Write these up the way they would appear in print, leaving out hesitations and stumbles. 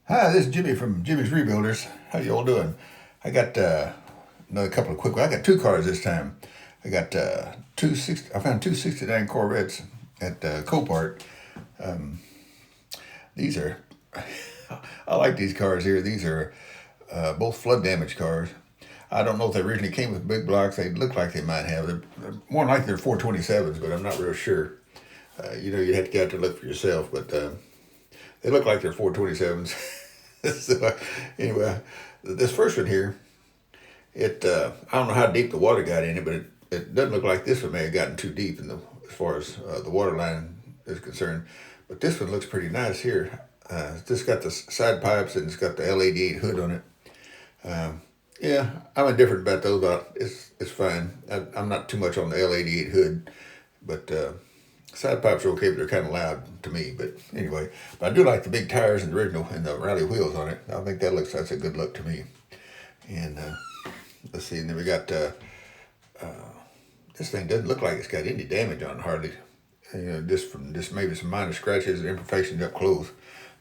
Hi, this is Jimmy from Jimmy's Rebuilders. How you all doing? I got another couple of quick ones. I got two cars this time. I got I found two '69 Corvettes at Copart. Um, these are, I like these cars here. These are both flood damage cars. I don't know if they originally came with big blocks. They look like they might have. They're more like they're 427s, but I'm not real sure. You'd have to get out there and look for yourself, but they look like they're 427s. So, anyway, this first one here, I don't know how deep the water got in it, but it doesn't look like this one may have gotten too deep as far as the water line is concerned. But this one looks pretty nice here. It's just got the side pipes and it's got the L88 hood on it. Um, yeah, I'm indifferent about those, but it's fine. I'm not too much on the L88 hood, but side pipes are okay, but they're kind of loud to me. But anyway, but I do like the big tires and the original and the rally wheels on it. I think that's a good look to me. And let's see, and then we got this thing doesn't look like it's got any damage on it hardly. Just from just maybe some minor scratches and imperfections up close.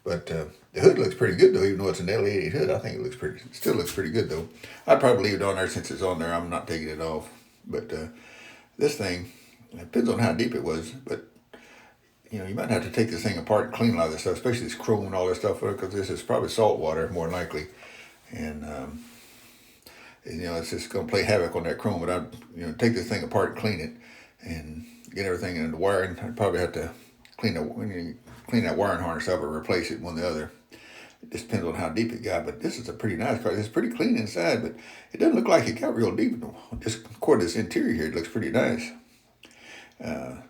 But the hood looks pretty good though, even though it's an L88 hood. I think still looks pretty good though. I'd probably leave it on there since it's on there. I'm not taking it off. But this thing, it depends on how deep it was. But you might have to take this thing apart and clean a lot of this stuff, especially this chrome and all this stuff, because this is probably salt water more than likely. And it's just going to play havoc on that chrome. But I'd take this thing apart and clean it, and get everything in the wiring. I'd probably have to clean that wiring harness up or replace it one or the other. It just depends on how deep it got. But this is a pretty nice car. It's pretty clean inside, but it doesn't look like it got real deep. Just according to this interior here, it looks pretty nice.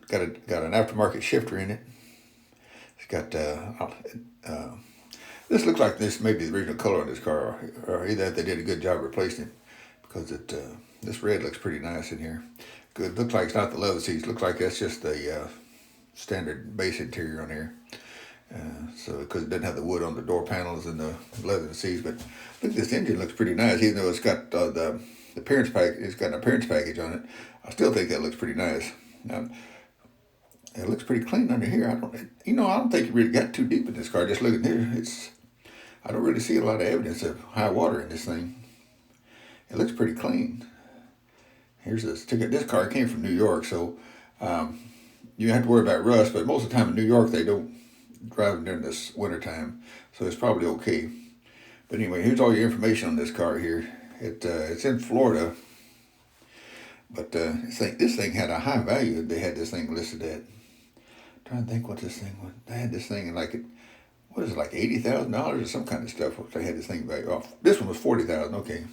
Got an aftermarket shifter in it. It's got this looks like this may be the original color on this car, or either they did a good job replacing it, because this red looks pretty nice in here. Good. Looks like it's not the leather seats. Looks like that's just the standard base interior on here. So because it doesn't have the wood on the door panels and the leather seats, but look, this engine looks pretty nice, even though it's got the appearance pack. It's got an appearance package on it. I still think that looks pretty nice. Now, it looks pretty clean under here. I don't think it really got too deep in this car. Just looking here, I don't really see a lot of evidence of high water in this thing. It looks pretty clean. Here's this ticket. This car came from New York, so you don't have to worry about rust. But most of the time in New York, they don't drive them during this winter time, so it's probably okay. But anyway, here's all your information on this car here. It's in Florida, but this thing had a high value. They had this thing listed at. I'm trying to think what this thing was. They had this thing in what is it, like $80,000 or some kind of stuff? They had this thing value off. This one was 40,000. Okay,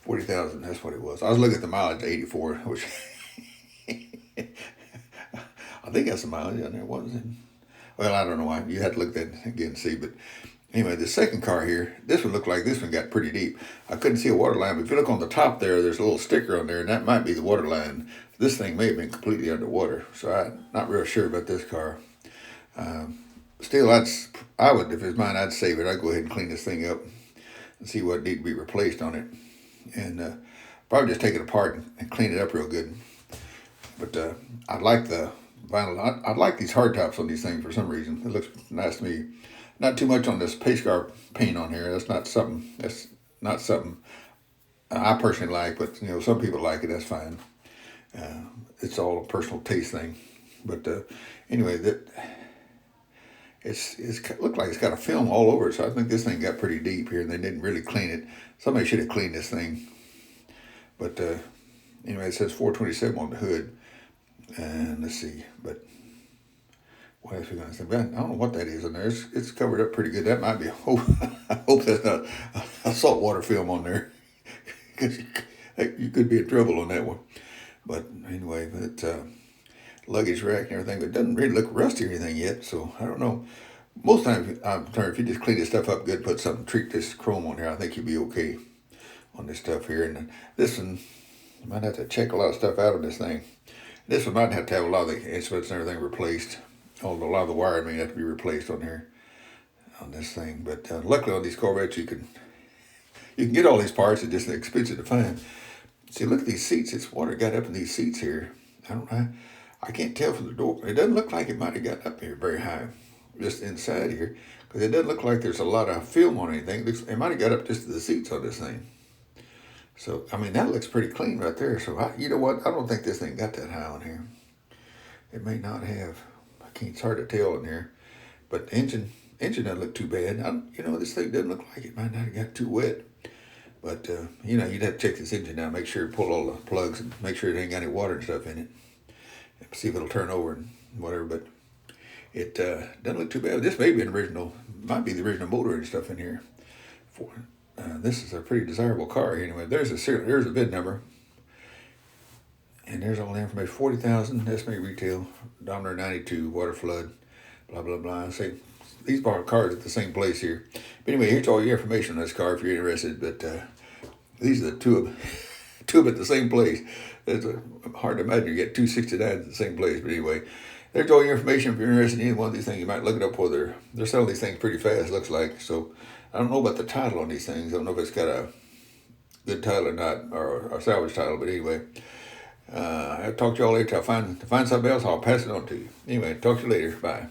40,000. That's what it was. I was looking at the mileage 84, which I think that's the mileage on there, wasn't it? Well, I don't know why. You have to look at that again and see. But anyway, the second car here, this one looked like this one got pretty deep. I couldn't see a water line, but if you look on the top there's a little sticker on there, and that might be the water line. This thing may have been completely underwater, so I'm not real sure about this car. Still, I would, if it's mine, I'd save it. I'd go ahead and clean this thing up and see what need to be replaced on it, and probably just take it apart and clean it up real good. But I like the vinyl. I like these hard tops on these things for some reason. It looks nice to me. Not too much on this pace car paint on here. That's not something. I personally like, but some people like it. That's fine. It's all a personal taste thing. But anyway, that it's looked like it's got a film all over it. So I think this thing got pretty deep here, and they didn't really clean it. Somebody should have cleaned this thing. But anyway, it says 427 on the hood. And let's see, but what else are we going to say? I don't know what that is in there. It's covered up pretty good. That might be. I hope that's not a saltwater film on there, because you could be in trouble on that one. But anyway, luggage rack and everything, but it doesn't really look rusty or anything yet. So I don't know. Most times, if you just clean this stuff up good, treat this chrome on here, I think you'll be okay on this stuff here. And this one, you might have to check a lot of stuff out on this thing. This one might have to have a lot of the instruments and everything replaced. Although a lot of the wiring may have to be replaced on here, on this thing. But luckily on these Corvettes, you can get all these parts. It's just expensive to find. See, look at these seats. It's water got up in these seats here. I can't tell from the door. It doesn't look like it might have got up here very high. just inside here, because it doesn't look like there's a lot of film on anything. It might have got up just to the seats on this thing. So, I mean, that looks pretty clean right there. So, you know what? I don't think this thing got that high on here. It may not have. It's hard to tell in here. But the engine doesn't look too bad. This thing doesn't look like it might not have got too wet. But, you'd have to check this engine out, make sure you pull all the plugs and make sure it ain't got any water and stuff in it. See if it'll turn over and whatever. But it doesn't look too bad. This may be might be the original motor and stuff in here. This is a pretty desirable car anyway. There's a VIN number, and there's all the information. 40,000 estimated retail, odometer 92, water flood, blah blah blah. See, these cars at the same place here. But anyway, here's all your information on this car if you're interested. But these are the two of them at the same place. It's hard to imagine you get two 69s at the same place. But anyway, there's all your information if you're interested in any one of these things. You might look it up whether they're selling these things pretty fast, looks like. So I don't know about the title on these things. I don't know if it's got a good title or not, or a salvage title. But anyway, I'll talk to y'all later. If I find something else, I'll pass it on to you. Anyway, talk to you later. Bye.